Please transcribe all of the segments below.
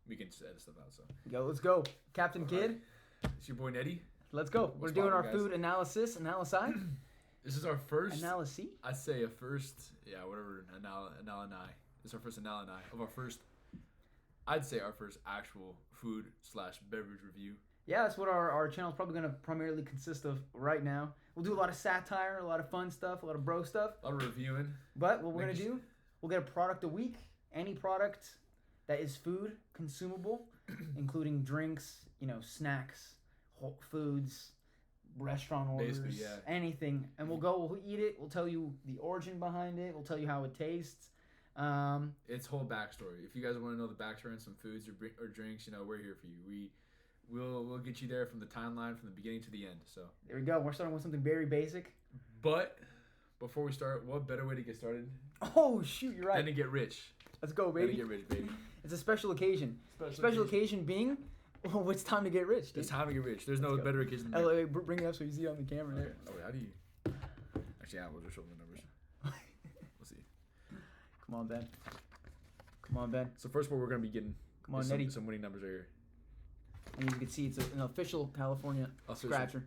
we can just edit stuff out. So Yo, let's go, Captain Kid. It's your boy Nettie. Let's go. We're doing our food analysis. This is our first. Analysis. I'd say a first. Yeah, whatever. Analysis. It's our first analysis of our first. I'd say our first actual food/beverage review. Yeah, that's what our channel is probably going to primarily consist of right now. We'll do a lot of satire, a lot of fun stuff, a lot of bro stuff. A lot of reviewing. But what we're going to do, we'll get a product a week. Any product that is food, consumable, including drinks, snacks, foods, restaurant orders, anything. And we'll eat it. We'll tell you the origin behind it. We'll tell you how it tastes. Its whole backstory. If you guys want to know the backstory on some foods or drinks, we're here for you. We'll get you there from the timeline from the beginning to the end. So there we go. We're starting with something very basic. But before we start, what better way to get started? Oh shoot, you're right. Than to get rich. Let's go, baby. Than to get rich, baby. It's a special occasion. Special occasion being, it's time to get rich, dude. It's time to get rich. There's no better occasion than that. Bring it up so you see it on the camera there. Oh, wait, how do you? Actually, we'll just show them the numbers. We'll see. Come on, Ben. So first what we're going to be getting some winning numbers right here. And as you can see, it's an official California scratcher.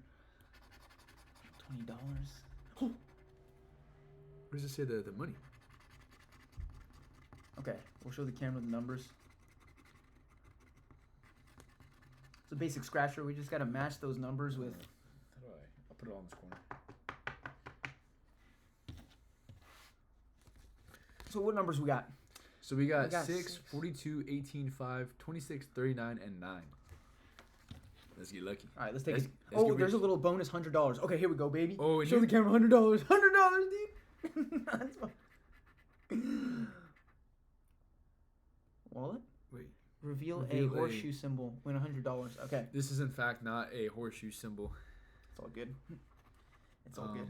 $20. Where does it say the money? Okay, we'll show the camera the numbers. It's a basic scratcher. We just got to match those numbers with... How do I'll put it on this corner. So what numbers we got? So we got 6, 42, 18, 5, 26, 39, and 9. Let's get lucky. All right, let's take it. Oh, there's a little bonus $100. Okay, here we go, baby. Oh, show the camera $100. $100, dude. That's fine. Wallet? Wait. Reveal a horseshoe symbol. Win $100. Okay. This is in fact not a horseshoe symbol. It's all good. It's all good.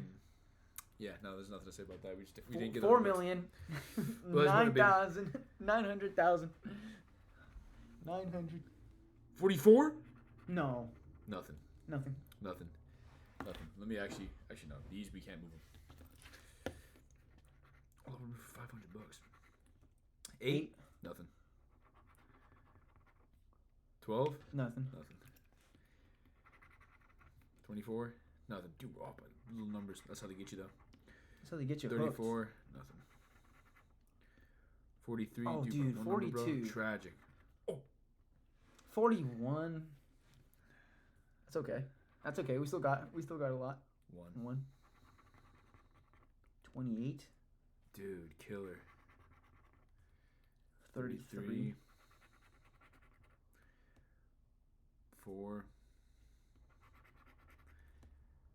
Yeah, no, there's nothing to say about that. We didn't get 4 million. 9,000. 900,000. 900. 44? No. Nothing. Let me actually no. These we can't move them. Oh, $500. 8? Nothing. 12? Nothing. 24? Nothing. Dude, we're off by little numbers. That's how they get you though. That's how they get you. 34? Hooked. Nothing. 43? Oh, dude, 42. Number, tragic. Oh. 41. That's okay. We still got a lot. 1. 28. Dude, killer. 33. 4.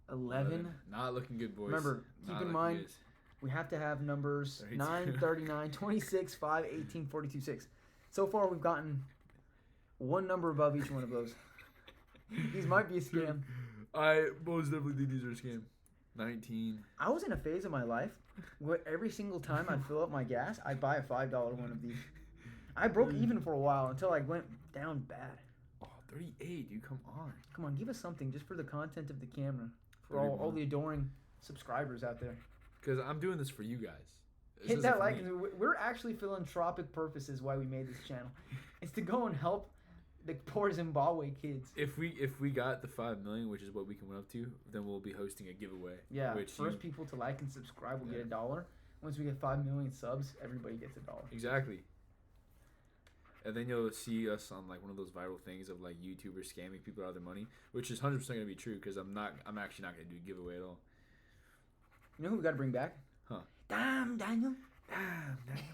11. Not looking good, boys. Remember, keep in mind, we have to have numbers 9, 39, 26, 5, 18, 42, 6. So far, we've gotten one number above each one of those. These might be a scam. I most definitely think these are a scam. 19. I was in a phase of my life where every single time I'd fill up my gas, I'd buy a $5 one of these. I broke even for a while until I went down bad. Oh, 38, dude, come on. Come on, give us something just for the content of the camera. For all the adoring subscribers out there. Because I'm doing this for you guys. Hit that like. We're actually philanthropic purposes why we made this channel. It's to go and help the poor Zimbabwe kids. If we got the 5 million, which is what we can win up to, then we'll be hosting a giveaway. Yeah, first people to like and subscribe will get $1. Once we get 5 million subs, everybody gets $1. Exactly. And then you'll see us on like one of those viral things of like YouTubers scamming people out of their money, which is 100% gonna be true because I'm actually not gonna do a giveaway at all. You know who we gotta bring back? Huh? Damn, Daniel.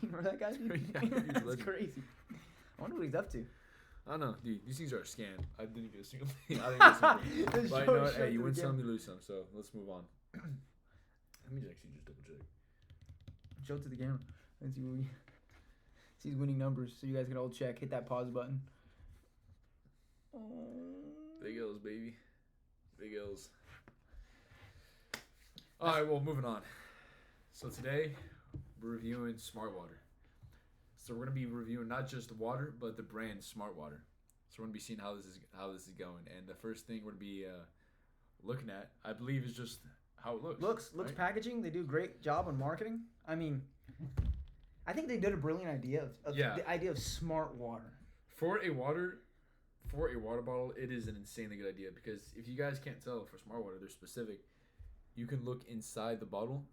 Remember that guy? Yeah, that's crazy. I wonder what he's up to. I don't know, dude. These things are a scam. I didn't get a single thing. I didn't get a single thing. But you know what? Hey, you win some, you lose some. So let's move on. Let me actually just double check. Show it to the camera. Let's see what we. These winning numbers, so you guys can all check. Hit that pause button. Big L's, baby. Big L's. All right, well, moving on. So today, we're reviewing Smart Water. So we're gonna be reviewing not just the water, but the brand Smart Water. So we're gonna be seeing how this is going. And the first thing we're gonna be looking at, I believe, is just how it looks. Looks right? Packaging. They do a great job on marketing. I mean. I think they did a brilliant idea of the idea of smart water. For a water bottle, it is an insanely good idea because if you guys can't tell for smart water, they're specific. You can look inside the bottle,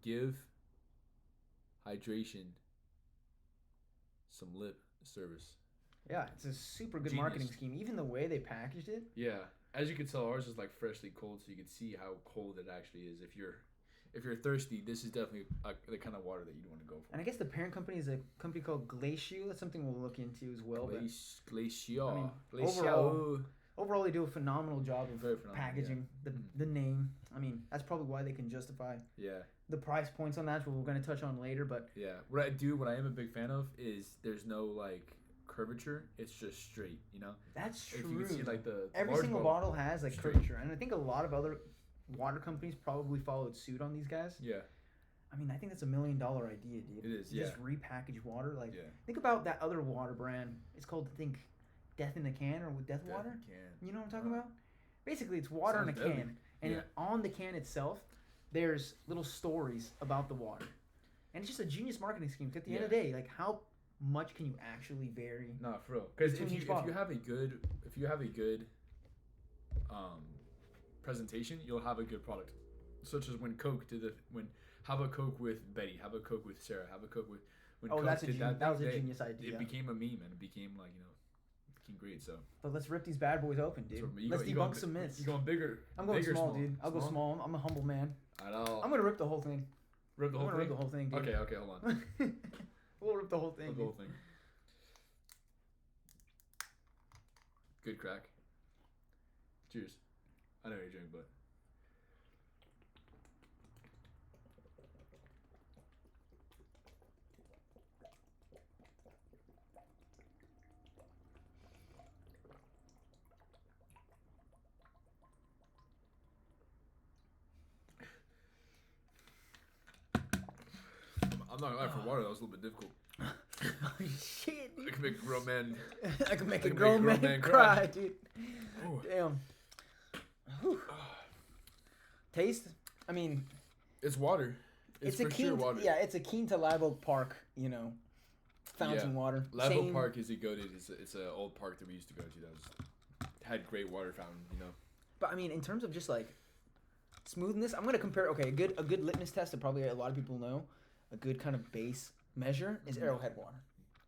give hydration some lip service. Yeah, it's a super good Genius. marketing scheme. Even the way they packaged it. Yeah, as you can tell, ours is like freshly cold, so you can see how cold it actually is. If you're thirsty, this is definitely the kind of water that you'd want to go for. And I guess the parent company is a company called Glacier. That's something we'll look into as well. Glacier. I mean, Glacier. overall, they do a phenomenal job of Very phenomenal, packaging the name. I mean, that's probably why they can justify the price points on that, which we're going to touch on later. But yeah, what I am a big fan of is there's no like curvature. It's just straight. You know. That's true. If you can see like the every large single bottle has like straight. curvature, and I think a lot of other water companies probably followed suit on these guys. Yeah. I mean, I think that's $1 million idea, dude. It is. Just repackage water. Like, Yeah. think about that other water brand. It's called, I think, Death in the Can or with Death Water. Can. You know what I'm talking about? Basically, it's water in a Sounds deadly. can, and on the can itself, there's little stories about the water, and it's just a genius marketing scheme. 'Cause at the end of the day, like, how much can you actually vary? No, for real. Because between each if bottle? you have a good presentation, you'll have a good product. Such as when have a Coke with Betty, have a Coke with Sarah, have a Coke with when Coke that's a did that was a they- genius idea. It became a meme and it became like it became great. So But let's rip these bad boys open, dude. Let's debunk some myths. You going bigger? I'm going bigger, small, dude. I'll go small. I'm a humble man. I know. I'm gonna rip the whole thing. Rip the whole I'm gonna thing. rip the whole thing, dude. Okay, hold on. We'll rip the whole thing. Rip the whole thing. Good crack. Cheers. I know you drink, but. I'm not gonna lie, for water that was a little bit difficult. Oh shit! It can make a grown man. I can make a grown man cry, dude. Ooh. Damn. Whew. Taste? I mean, It's water. It's for akin sure water. Yeah, it's akin to Live Oak Park, fountain water. Live Same- Oak Park is a goated. It's an old park that we used to go to that had great water fountain. But I mean, in terms of just like smoothness, I'm gonna compare. Okay, a good litmus test that probably a lot of people know, a good kind of base measure is Arrowhead water.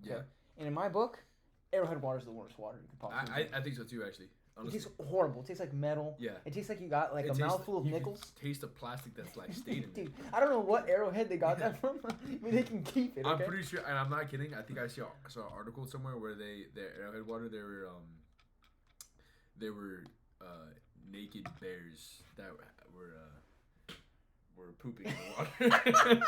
Okay? Yeah. And in my book, Arrowhead water is the worst water you could possibly drink. I think so too, actually. It Honestly. tastes horrible. It tastes like metal. Yeah. It tastes like you got like It a tastes- mouthful of you can nickels. Taste the plastic that's like stayed in it. Dude, I don't know what Arrowhead they got that from. I mean, they can keep it. I'm Okay? pretty sure, and I'm not kidding. I think I saw an article somewhere where their Arrowhead water, they were naked bears that were pooping in the water.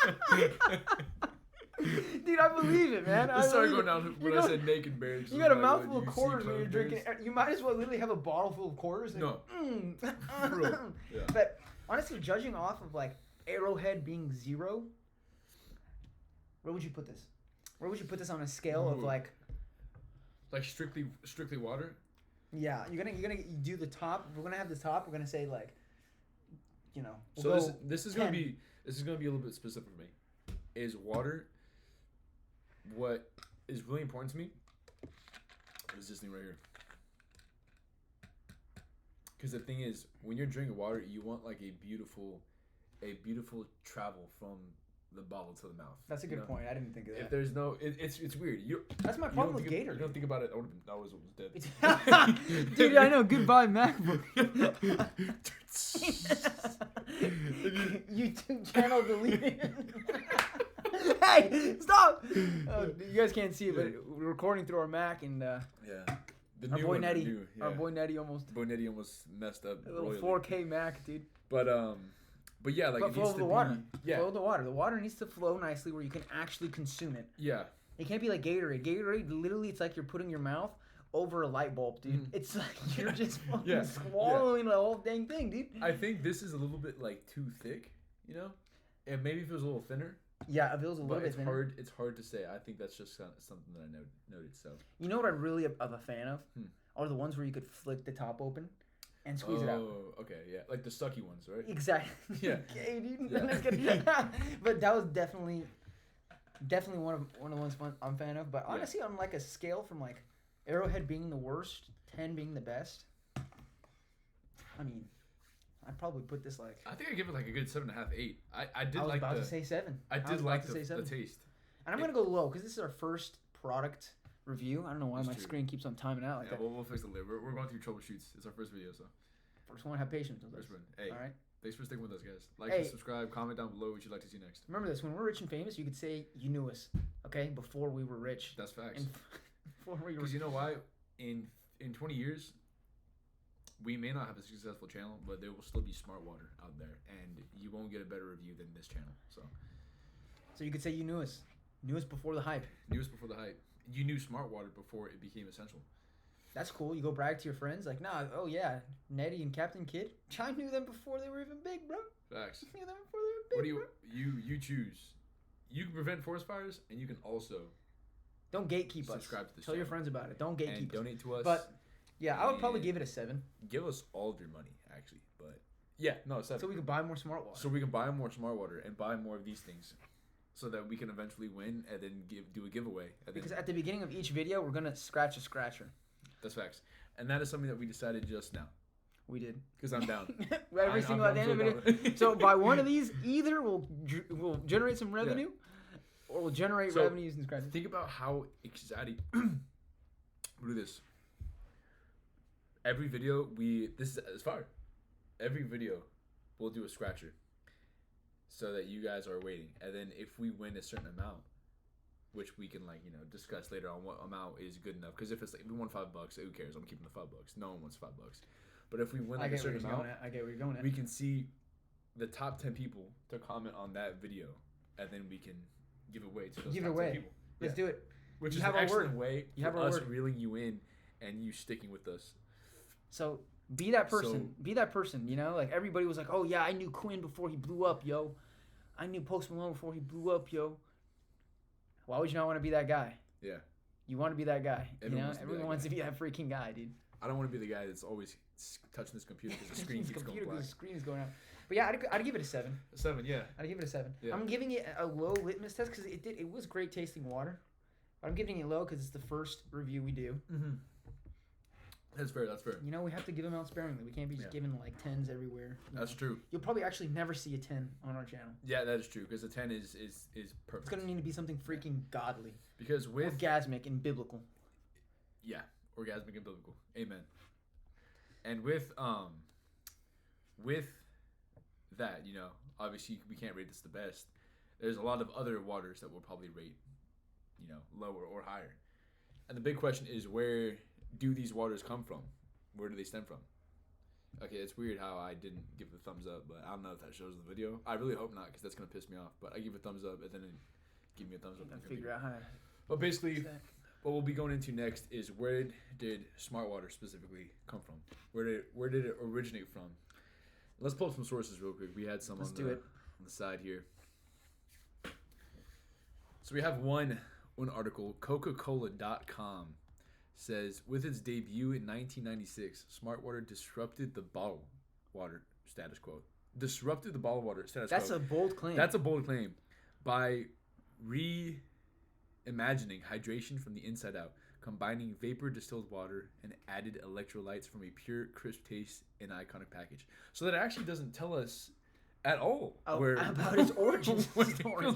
Dude, I believe it, man. I started believe going it. down when I said naked bears. You got a like, mouthful you of see quarters when you're clone drinking. bears? You might as well literally have a bottle full of quarters. No. Bro. Yeah. But honestly, judging off of like Arrowhead being 0, where would you put this? Where would you put this on a scale of Ooh. like? Like strictly you're Yeah, you're gonna do the top. We're gonna have the top. We're gonna say like, we'll So go this is 10. gonna be a little bit specific for me. Is water what is really important to me? Is this thing right here? Because the thing is, when you're drinking water, you want like a beautiful travel from the bottle to the mouth. That's a good point. I didn't think of that. If there's no, it's weird. That's my you problem don't with think, Gator. You don't think about it. I was dead. Dude, I know. Goodbye, MacBook. YouTube channel deleted. Hey, stop! Oh, you guys can't see it, but we're recording through our Mac, and Yeah. The our new boy one, Nettie, new, yeah. our boy Nettie almost Nettie almost messed up. a little royally. 4K Mac, dude. But yeah, like But it flow needs of to the water. be. Yeah. Flow of the water. The water needs to flow nicely where you can actually consume it. Yeah. It can't be like Gatorade. Gatorade, literally, it's like you're putting your mouth over a light bulb, dude. Mhm. It's like you're just fucking Yeah. swallowing the whole dang thing, dude. I think this is a little bit like too thick, and maybe if it was a little thinner. Yeah, it feels a little But bit it's thinner. hard. It's hard to say. I think that's just something that I noted. So. You know what I'm really of a fan of? Hmm. Are the ones where you could flick the top open and squeeze it out. Oh, okay, yeah, like the sucky ones, right? Exactly. Yeah. Okay, dude. Yeah. Let's get- but that was definitely Definitely one of the ones I'm a fan of. But honestly, on like a scale from like Arrowhead being the worst, 10 being the best. I mean, I'd probably put this like. I think I give it like a good 7.5, 8. I did I was like about the. to say 7. I did like the taste. And I'm gonna go low because this is our first product review. I don't know why my screen keeps on timing out like that. We'll fix it later. We're going through troubleshoots. It's our first video, so. First one, have patience with us. First one. Hey. All right. Thanks for sticking with us, guys. Like and subscribe. Comment down below what you'd like to see next. Remember this: when we're rich and famous, you could say you knew us, okay? Before we were rich. That's facts. Because you know why? In 20 years, we may not have a successful channel, but there will still be smart water out there, and you won't get a better review than this channel. So you could say you knew us. Knew us before the hype. Knew us before the hype. You knew smart water before it became essential. That's cool. You go brag to your friends like, nah, oh yeah, Nettie and Captain Kidd. I knew them before they were even big, bro. Facts. I knew them before they were big. What do you choose? You can prevent forest fires, and you can also don't gatekeep us. Subscribe to this. Tell your friends about it. Don't gatekeep and donate to us. But yeah, I would probably give it a 7. Give us all of your money, actually. But yeah, no, 7. So we can buy more smart water. So we can buy more smart water and buy more of these things, so that we can eventually win and then do a giveaway. Because at the beginning of each video, we're gonna scratch a scratcher. That's facts. And that is something that we decided just now. We did. Because I'm down. Every single at the end of the video. So by one of these, either we'll generate some revenue, or we'll generate revenue using scratches. Think about how exciting. We'll do this. Every video this is fire. Every video we'll do a scratcher, so that you guys are waiting, and then if we win a certain amount, which we can discuss later on what amount is good enough. Because if we won $5, who cares? I'm keeping the $5. No one wants $5. But if we win a certain amount, I get where you're going at. We can see the top 10 people to comment on that video, and then we can give away to those top 10 people. Let's do it. Which is an excellent way for us reeling you in and you sticking with us. So be that person. Be that person. Like everybody was like, oh yeah, I knew Quinn before he blew up, yo. I knew Post Malone before he blew up, yo. Why would you not want to be that guy? Yeah. You want to be that guy. Everyone wants to be that freaking guy, dude. I don't want to be the guy that's always touching this computer because the screen keeps going black. The screen is going out. But yeah, I'd give it a 7. A 7, yeah. I'd give it a 7. Yeah. I'm giving it a low litmus test because it was great tasting water. But I'm giving it low because it's the first review we do. Mm-hmm. That's fair. We have to give them out sparingly. We can't be just giving like 10s everywhere. That's true. You'll probably actually never see a 10 on our channel. Yeah, that is true because a 10 is perfect. It's gonna need to be something freaking godly. Because with orgasmic and biblical. Yeah, orgasmic and biblical. Amen. And with that, obviously we can't rate this the best. There's a lot of other waters that we'll probably rate, lower or higher. And the big question is, where do these waters come from? Where do they stem from? Okay, it's weird how I didn't give the thumbs up, but I don't know if that shows the video. I really hope not, because that's going to piss me off. But I give a thumbs up, and then give me a thumbs up. Figure out how to... But basically, what we'll be going into next is, where did smart water specifically come from? Where did it originate from? Let's pull up some sources real quick. We had some on the side here. So we have one article, Coca-Cola.com. Says, with its debut in 1996, smart water disrupted the bottled water status quo. Disrupted the bottled water status quo. That's a bold claim. That's a bold claim. By reimagining hydration from the inside out, combining vapor distilled water and added electrolytes from a pure, crisp taste and iconic package. So that actually doesn't tell us at all about its origin story.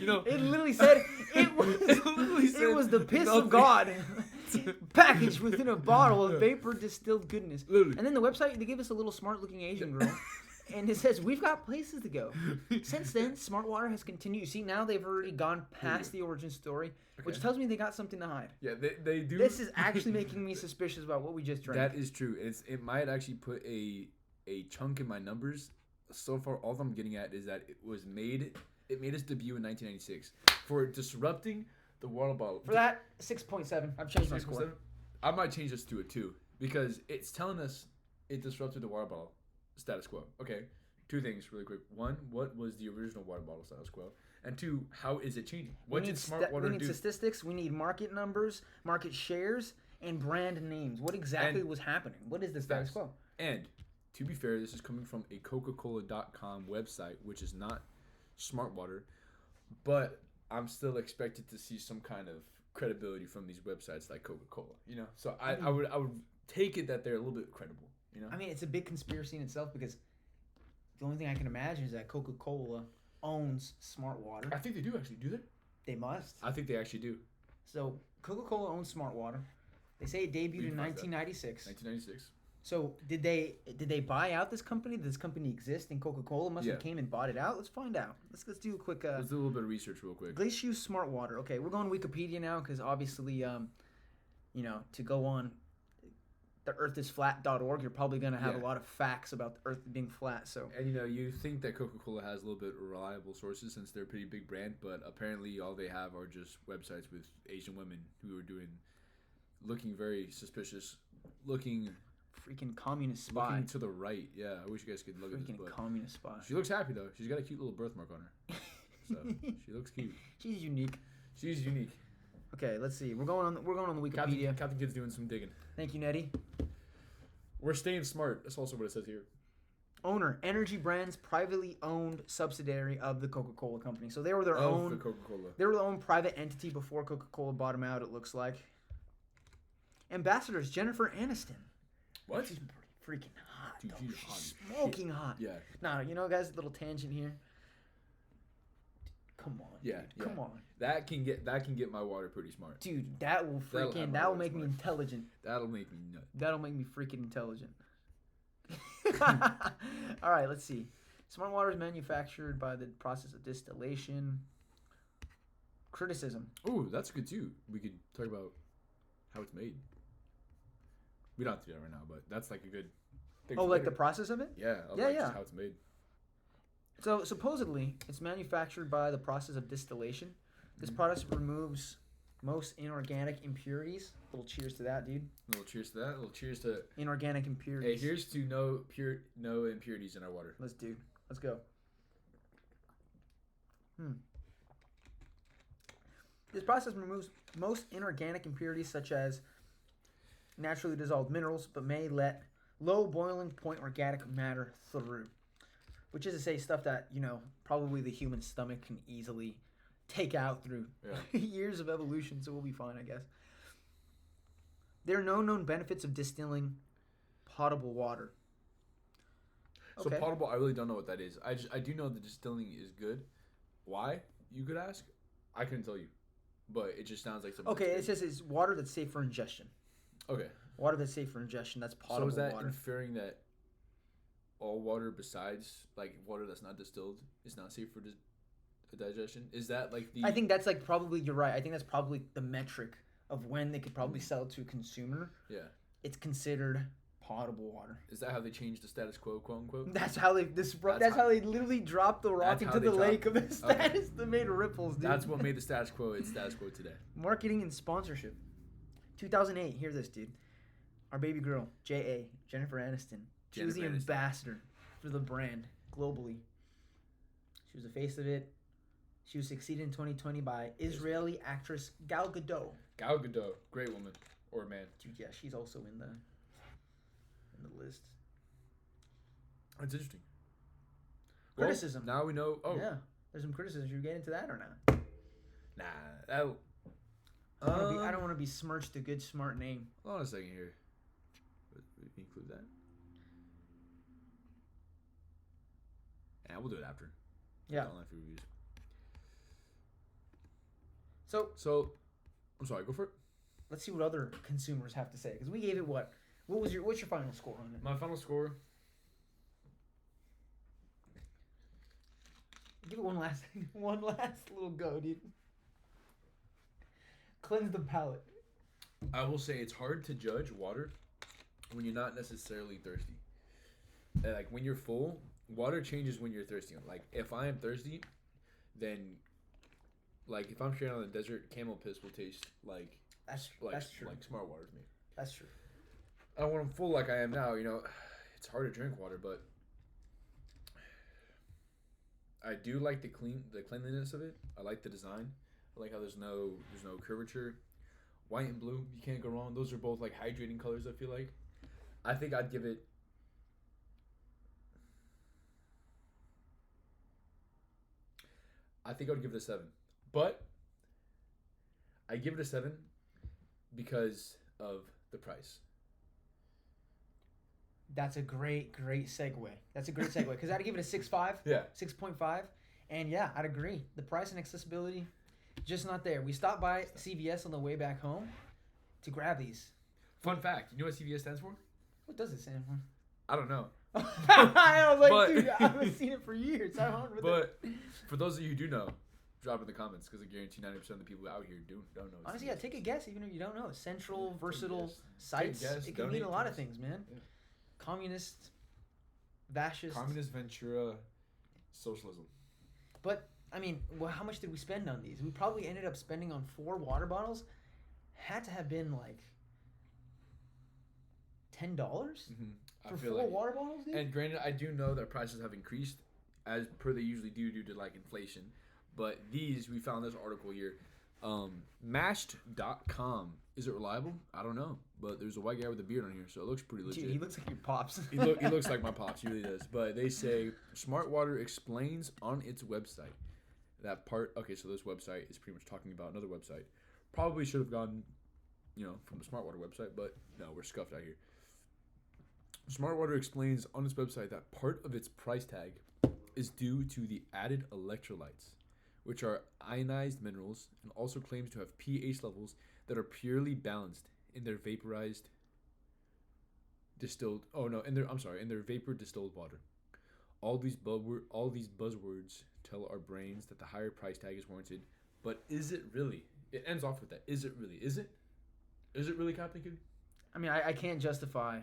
It literally said it was the piss of God packaged within a bottle of vapor distilled goodness. Literally. And then the website, they gave us a little smart looking Asian girl. And it says, we've got places to go. Since then, smart water has continued. See, now they've already gone past the origin story, which tells me they got something to hide. Yeah, they do. This is actually making me suspicious about what we just drank. That is true. It might actually put a chunk in my numbers. So far, all I'm getting at is that it made its debut in 1996 for disrupting the water bottle. For that, 6.7. I've changed my score. I might change this to a 2 because it's telling us it disrupted the water bottle status quo. Okay, 2 things really quick. 1, what was the original water bottle status quo? And 2, how is it changing? What did smart water do? We need statistics. We need market numbers, market shares, and brand names. What exactly was happening? What is the status quo? And to be fair, this is coming from a Coca-Cola.com website, which is not smart water. But I'm still expected to see some kind of credibility from these websites like Coca-Cola. You know, so I would take it that they're a little bit credible. You know, I mean, it's a big conspiracy in itself because the only thing I can imagine is that Coca-Cola owns Smart Water. I think they do actually. Do they? They must. I think they actually do. So Coca-Cola owns Smart Water. They say it debuted in 1996. 1996. So did they buy out this company? Did this company exist? And Coca-Cola must have came and bought it out. Let's find out. Let's do a quick. Let's do a little bit of research real quick. Glacier Smart Water. Okay, we're going Wikipedia now because obviously, to go on the earthisflat.org, you're probably going to have a lot of facts about the earth being flat. So and you think that Coca-Cola has a little bit of reliable sources since they're a pretty big brand, but apparently all they have are just websites with Asian women who are looking very suspicious, looking freaking communist spy. Looking to the right. Yeah, I wish you guys could look at this. Freaking communist spy. She looks happy though. She's got a cute little birthmark on her. So she looks cute. She's unique. She's unique. Okay, let's see. We're going on the Wikipedia. Captain Kid's doing some digging. Thank you, Nettie. We're staying smart. That's also what it says here. Owner, Energy Brands, privately owned subsidiary of the Coca-Cola company. So they were their own. The Coca-Cola. They were their own private entity before Coca-Cola bought them out. It looks like. Ambassadors: Jennifer Aniston. What? She's pretty freaking hot. Dude, she's hot. Smoking hot. Yeah. Nah, guys, little tangent here. Come on. Yeah. Dude. Come on. That can get my water pretty smart. Dude, that will make me intelligent. That'll make me nuts. That'll make me freaking intelligent. All right, let's see. Smart water is manufactured by the process of distillation. Criticism. Ooh, that's good too. We could talk about how it's made. We don't have to do that right now, but that's like a good thing. Oh, like the process of it? Yeah. Yeah. How it's made. So supposedly, it's manufactured by the process of distillation. This product removes most inorganic impurities. A little cheers to that, dude. A little cheers to that. A little cheers to inorganic impurities. Hey, here's to no impurities in our water. Let's go. This process removes most inorganic impurities such as naturally dissolved minerals, but may let low boiling point organic matter through. Which is to say stuff that, probably the human stomach can easily take out through years of evolution, so we'll be fine, I guess. There are no known benefits of distilling potable water. So potable, I really don't know what that is. I do know that distilling is good. Why, you could ask? I couldn't tell you. But it just sounds like something. Okay, it says it's water that's safe for ingestion. Okay. Water that's safe for ingestion, that's potable water. So is that inferring that all water besides water that's not distilled is not safe for digestion? Is that like the? I think that's probably, you're right. I think that's probably the metric of when they could probably sell it to a consumer. Yeah. It's considered potable water. Is that how they changed the status quo, quote unquote? That's how they how they literally dropped the rock into the lake of the status. Okay. They made ripples, dude. That's what made the status quo its status quo today. Marketing and sponsorship. 2008. Hear this, dude. Our baby girl, Jennifer Aniston. She was the ambassador for the brand globally. She was the face of it. She was succeeded in 2020 by Israeli actress Gal Gadot. Gal Gadot, great woman or man. Dude, yeah, she's also in the list. That's interesting. Criticism. Well, now we know. Oh, yeah. There's some criticism. Should we get into that or not? Nah. I don't want to be smirched a good smart name. Hold on a second here. We include that. Yeah, we'll do it after. Yeah. Reviews. So, I'm sorry. Go for it. Let's see what other consumers have to say, because we gave it what? What's your final score on it? My final score. Give it one last little go, dude. Cleanse the palate. I will say it's hard to judge water when you're not necessarily thirsty. Like when you're full, water changes when you're thirsty. Like if I am thirsty, then like if I'm straight on the desert, camel piss will taste like that's true. Like smart water to me. That's true. And when I'm full like I am now, it's hard to drink water, but I do like the cleanliness of it. I like the design. I like how there's no curvature. White and blue, you can't go wrong. Those are both like hydrating colors, I feel like. I think I'd give it a 7. But I give it a 7 because of the price. That's a great segue. That's a great segue because I'd give it a 6.5. Yeah. 6.5. And yeah, I'd agree. The price and accessibility, just not there. We stopped by CVS on the way back home to grab these. Fun fact, you know what CVS stands for? What does it stand for? I don't know. I was like, But- dude, I haven't seen it for years. I don't know. But for those of you who do know, drop in the comments because I guarantee 90% of the people out here don't know. What Honestly, CVS yeah, take a guess even if you don't know. Central, versatile guess. sites. Take a guess. It can Donate mean a lot to of us. things, man. Yeah. Communist, fascist. Communist Ventura socialism. But, I mean, well, how much did we spend on these? We probably ended up spending on 4 water bottles. Had to have been like $10 I for feel 4 like, water bottles, dude. and granted, I do know that prices have increased as per they usually do due to like inflation. But these, we found this article here. Mashed.com. Is it reliable? I don't know. But there's a white guy with a beard on here, so it looks pretty legit. Dude, he looks like your pops. He looks like my pops. He really does. But they say Smart Water explains on its website that part. Okay, so this website is pretty much talking about another website. Probably should have gone, from the Smart Water website, but no, we're scuffed out here. Smart Water explains on its website that part of its price tag is due to the added electrolytes, which are ionized minerals, and also claims to have pH levels that are purely balanced in their vaporized distilled. Oh no, in their vapor distilled water. All these buzzwords tell our brains that the higher price tag is warranted, but is it really? It ends off with that. Is it really? Is it? Is it really, Captain Kitty? I mean, I can't justify,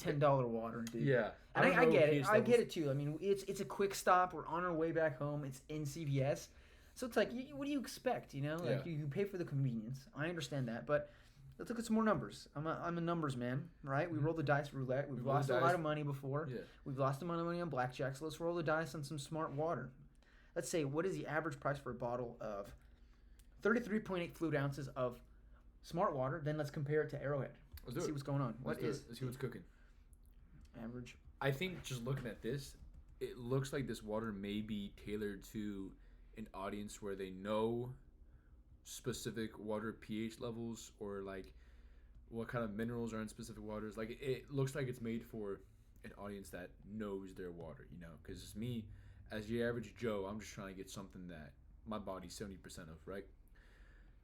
$10 water, dude. Yeah, And I don't know get it. pH I get levels. it too. I mean, it's a quick stop. We're on our way back home. It's in CVS. So it's like, what do you expect, Like, Yeah. you pay for the convenience. I understand that. But let's look at some more numbers. I'm a numbers man, right? We roll the dice roulette. We've We roll lost the a lot dice. of money before. Yeah. We've lost a lot of money on blackjack. So let's roll the dice on some smart water. Let's say, what is the average price for a bottle of 33.8 fluid ounces of smart water? Then let's compare it to Arrowhead. Let's do See it. what's going on. Let's see what's cooking. Average? I think just looking at this, it looks like this water may be tailored to an audience where they know specific water pH levels or like what kind of minerals are in specific waters. Like it looks like it's made for an audience that knows their water, because it's me as the average Joe. I'm just trying to get something that my body's 70% of, right?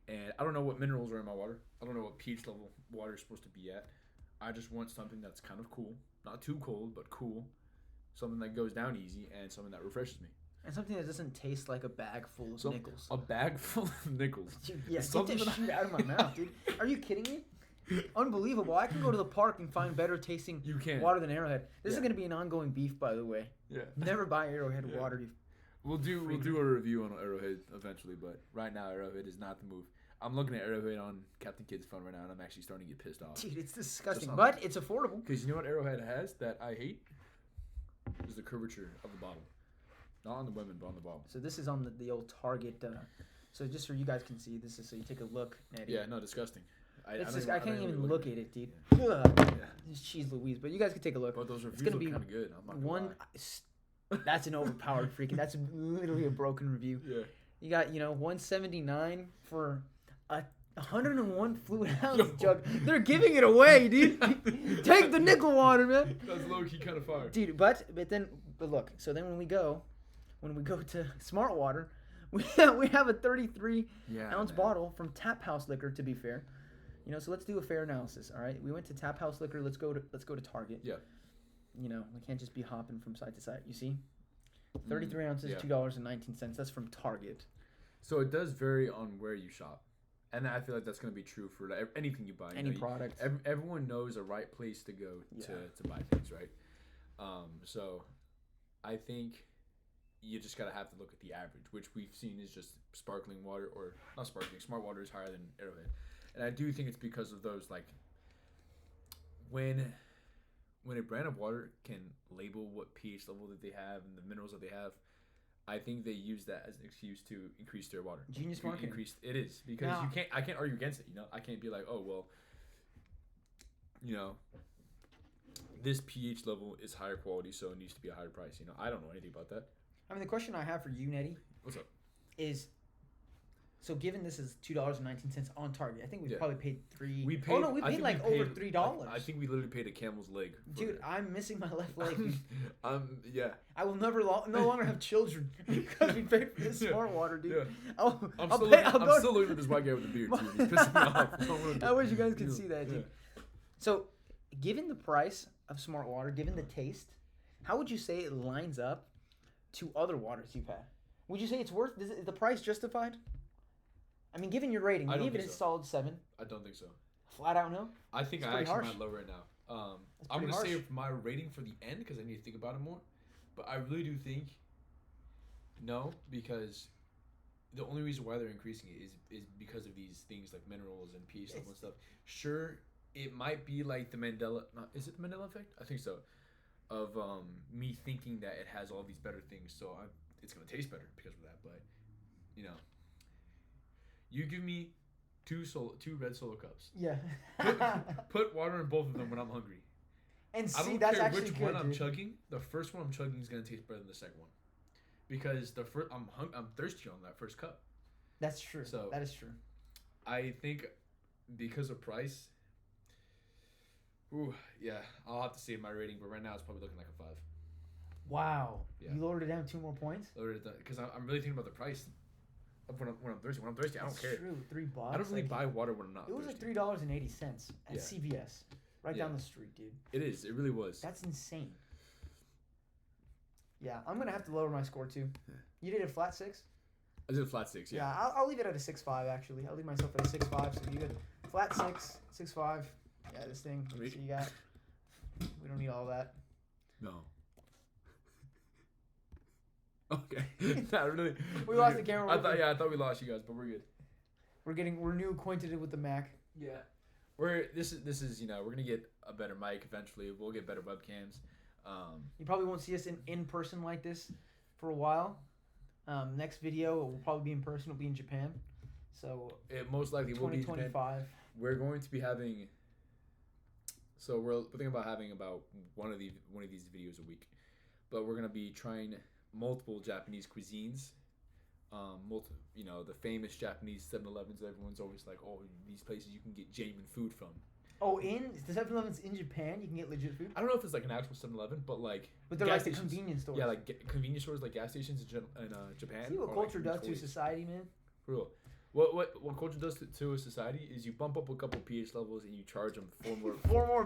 And I don't know what minerals are in my water. I don't know what pH level water is supposed to be at. I just want something that's kind of cool. Not too cold, but cool. Something that goes down easy and something that refreshes me. And something that doesn't taste like a bag full of nickels. A bag full of nickels. Dude, yeah, get Something that that shit out of my mouth, dude. Are you kidding me? Unbelievable. I can go to the park and find better tasting You can. water than Arrowhead. This is Yeah. going to be an ongoing beef, by the way. Yeah. Never buy Arrowhead Yeah. water. You We'll do a review on Arrowhead eventually, but right now Arrowhead is not the move. I'm looking at Arrowhead on Captain Kid's phone right now, and I'm actually starting to get pissed off. Dude, it's disgusting, Just but it's affordable. Because you know what Arrowhead has that I hate? Is the curvature of the bottle. Not on the women, but on the bottle. So this is on the old Target. So just so you guys can see, this is so you take a look at it. Yeah, no, disgusting. I don't can't even look at it, dude. Yeah. Ugh. Yeah. This cheese Louise, but you guys can take a look. But those reviews gonna look be kind of good. I'm not gonna One, lie. that's an overpowered freaking. That's literally a broken review. Yeah. You got 179 for a 101 fluid ounce Yo. jug. They're giving it away, dude. Take the nickel water, man. That's low key kind of fire. Dude, but look. So then when we go to Smart Water, we have a 33 ounce bottle from Tap House Liquor. To be fair, so let's do a fair analysis. All right, we went to Tap House Liquor. Let's go to Target. Yeah. We can't just be hopping from side to side. You see, 33 ounces, yeah. $2.19. That's from Target. So it does vary on where you shop. And I feel like that's going to be true for like anything you buy. Any product. Everyone knows a right place to go Yeah. to buy things, right? So I think you just got to have to look at the average, which we've seen is just sparkling water, or not sparkling, Smart Water is higher than Arrowhead. And I do think it's because of those, like, when a brand of water can label what pH level that they have and the minerals that they have, I think they use that as an excuse to increase their water. Genius marketing. It is, because Yeah. I can't argue against it. I can't be like, oh well, this pH level is higher quality, so it needs to be a higher price. I don't know anything about that. I mean, the question I have for you, Nettie, What's up? is So given this is $2.19 on Target, I think we Yeah. probably paid $3. We paid. Oh no, we I paid think like we over paid- $3. I think we literally paid a camel's leg. For Dude, it. I'm missing my left leg. Dude. Yeah. I will never no longer have children because we paid for this Yeah. smart water, dude. Yeah. I'll I'm go- still looking at this white guy with the beard too. He's pissing me off. I wish you guys could Yeah. see that, dude. Yeah. So, given the price of smart water, given the taste, how would you say it lines up to other waters you've had? Would you say it's worth? Is the price justified? I mean, given your rating, I you don't gave it think a so. solid 7. I don't think so. Flat out no. I think It's I pretty actually harsh. might lower it now. That's I'm pretty gonna harsh. save my rating for the end because I need to think about it more. But I really do think no, because the only reason why they're increasing it is because of these things like minerals and pH level and stuff. Sure, it might be like the Mandela. Is it the Mandela effect? I think so. Of me thinking that it has all these better things, so it's gonna taste better because of that. But you know, you give me two red Solo cups. Yeah. Put water in both of them when I'm hungry. And I see, don't that's care actually which good, one I'm dude. chugging. The first one I'm chugging is gonna taste better than the second one, because I'm thirsty on that first cup. That's true. So- that is true. I think because of price. Ooh, yeah, I'll have to save my rating, but right now it's probably looking like a 5. Wow. Yeah. You lowered it down 2 more points. Because I'm really thinking about the price. Of when I'm thirsty. When I'm thirsty, I don't That's care. true. $3. I don't really like, buy water when I'm not It was thirsty. like $3.80 at Yeah. CVS, right Yeah. down the street, dude. It is. It really was. That's insane. Yeah, I'm gonna have to lower my score too. Yeah. You did a flat 6. I did a flat 6. Yeah, Yeah. I'll leave it at a 6.5 actually. I'll leave myself at a 6.5. So you good? Flat 6, 6.5. Yeah, this thing. So you got. We don't need all that. No. Okay. Not really. We lost the camera. I thought we lost you guys, but we're good. We're new acquainted with the Mac. Yeah. This is we're gonna get a better mic eventually. We'll get better webcams. You probably won't see us in person like this for a while. Next video will probably be in person. It'll be in Japan. So It most likely will be in Japan. 2025. We're going to be having. So we're thinking about having about one of these videos a week, but we're gonna be trying multiple Japanese cuisines. The famous Japanese 7-Elevens. Everyone's always like, oh, these places you can get genuine food from. Oh, the 7-Eleven's in Japan. You can get legit food. I don't know if it's like an actual 7-Eleven, but like. But they're gas like the stations. convenience stores. Yeah, like convenience stores, like gas stations in Japan. See what are, culture like, does to toys. society, man. For real. What culture does to a society is you bump up a couple pH levels and you charge them $4 more Four more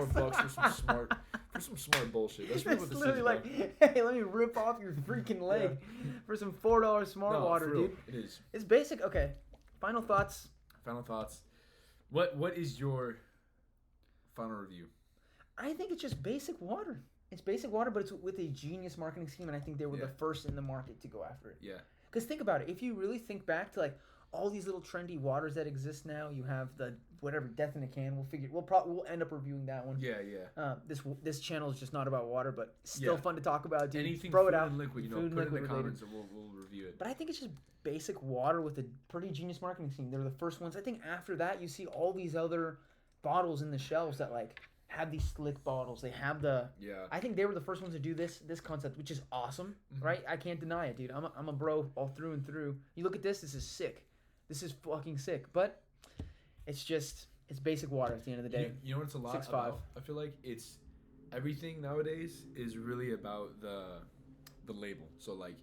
bucks. for some smart bullshit. That's really what It's this literally is. like, hey, let me rip off your freaking leg for some $4 smart No, water, for real, dude. it is. It's basic. Okay, final thoughts. Final thoughts. What is your final review? I think it's just basic water. It's basic water, but it's with a genius marketing scheme, and I think they were the first in the market to go after it. Yeah. Because think about it. If you really think back to like all these little trendy waters that exist now, you have the whatever Death in a Can. We'll end up reviewing that one. Yeah. This channel is just not about water, but still fun to talk about. Dude. Anything Throw food it out. and liquid, Food put and it in liquid the related. comments and we'll review it. But I think it's just basic water with a pretty genius marketing scheme. They're the first ones. I think after that, you see all these other bottles in the shelves that like have these slick bottles. They have the. Yeah. I think they were the first ones to do this concept, which is awesome, Mhm. right? I can't deny it, dude. I'm a bro all through and through. You look at this. This is sick. This is fucking sick. But it's basic water at the end of the day. You know what it's a lot 6'5". about? I feel like it's everything nowadays is really about the label. So like,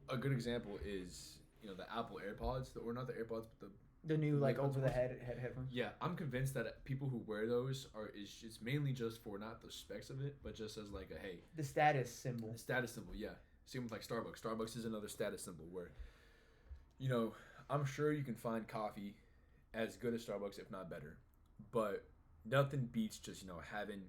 a good example is the Apple AirPods, or not the AirPods, but The new like Like, over the head headphones. yeah. I'm convinced that people who wear those it's mainly just for not the specs of it, but just as like a hey, The status symbol. a status symbol. Yeah. Same with like Starbucks. Starbucks is another status symbol where, I'm sure you can find coffee as good as Starbucks, if not better, but nothing beats just having.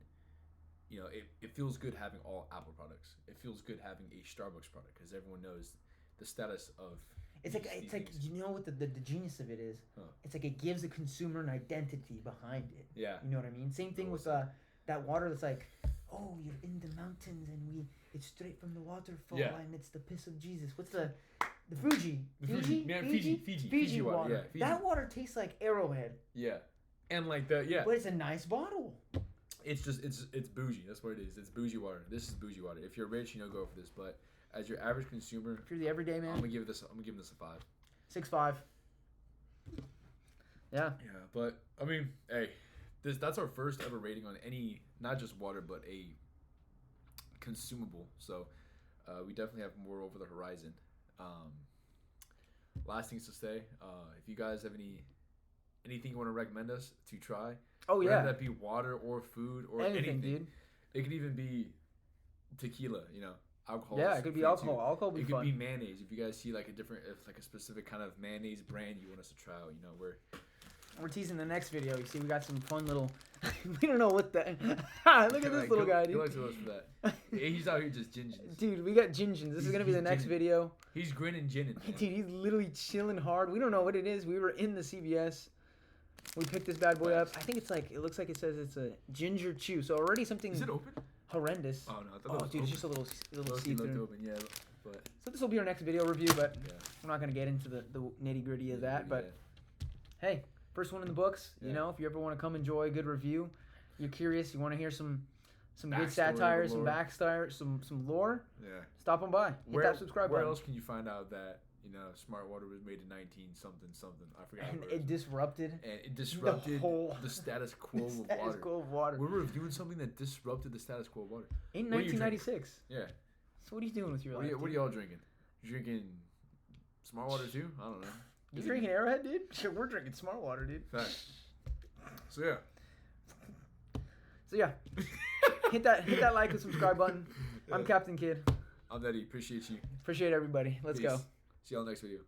It feels good having all Apple products. It feels good having a Starbucks product because everyone knows the status of. It's like these things. you know what the genius of it is. Huh. It's like it gives the consumer an identity behind it. Yeah. You know what I mean? Same thing with that water that's like, oh, you're in the mountains and it's straight from the waterfall and it's the piss of Jesus. What's the Fuji? Fiji water. Yeah, Fiji. That water tastes like Arrowhead. Yeah, and like that. Yeah. But it's a nice bottle. It's just it's bougie. That's what it is. It's bougie water. This is bougie water. If you're rich, go for this. But as your average consumer, If you're the everyday man. I'm gonna give this a 5. 6'5". Yeah. Yeah, but I mean, hey, that's our first ever rating on any, not just water, but a consumable. So we definitely have more over the horizon. Last things to say, if you guys have anything you want to recommend us to try, Oh whether yeah. that be water or food or Anything, dude. It could even be tequila, alcohol. Yeah, it could be alcohol. Alcohol would be It could fun. be mayonnaise. If you guys see like a specific kind of mayonnaise brand you want us to try out, We're teasing the next video. You see, we got some fun little. We don't know what the. Look at this little guy, dude. Good luck to us for that. He's out here just gingins. Dude, we got gingins. This is gonna be the next gingin'. video. He's grinning ginning. Dude, he's literally chilling hard. We don't know what it is. We were in the CVS. We picked this bad boy up. I think it looks like it says it's a ginger chew. So already something Is it open? horrendous. Oh no, I thought Oh, that was dude, open. it's just a little Low-key see looked through. open, yeah, but So this will be our next video review, but yeah. we're not gonna get into the nitty gritty of that. But hey, first one in the books. Yeah. You know, if you ever want to come enjoy a good review, you're curious, you want to hear some good Backstory, satire, some lore. backstory, some lore. Yeah. Stop on by. Hit that subscribe Where button. else can you find out that Smart Water was made in 19 something? I forgot. And where it disrupted and it disrupted whole- the status quo the of status water. quo of water. We're reviewing something that disrupted the status quo of water. In What are you 1996. Yeah. So what are you doing with your What life? are y'all drinking? You drinking Smart Water too? I don't know. You drinking Arrowhead, dude? Sure, we're drinking Smart Water, dude. Fact. So yeah. So yeah, hit that like and subscribe button. I'm Captain Kid. I'm Eddie. Appreciate you. Appreciate everybody. Let's Peace. go. See y'all next video.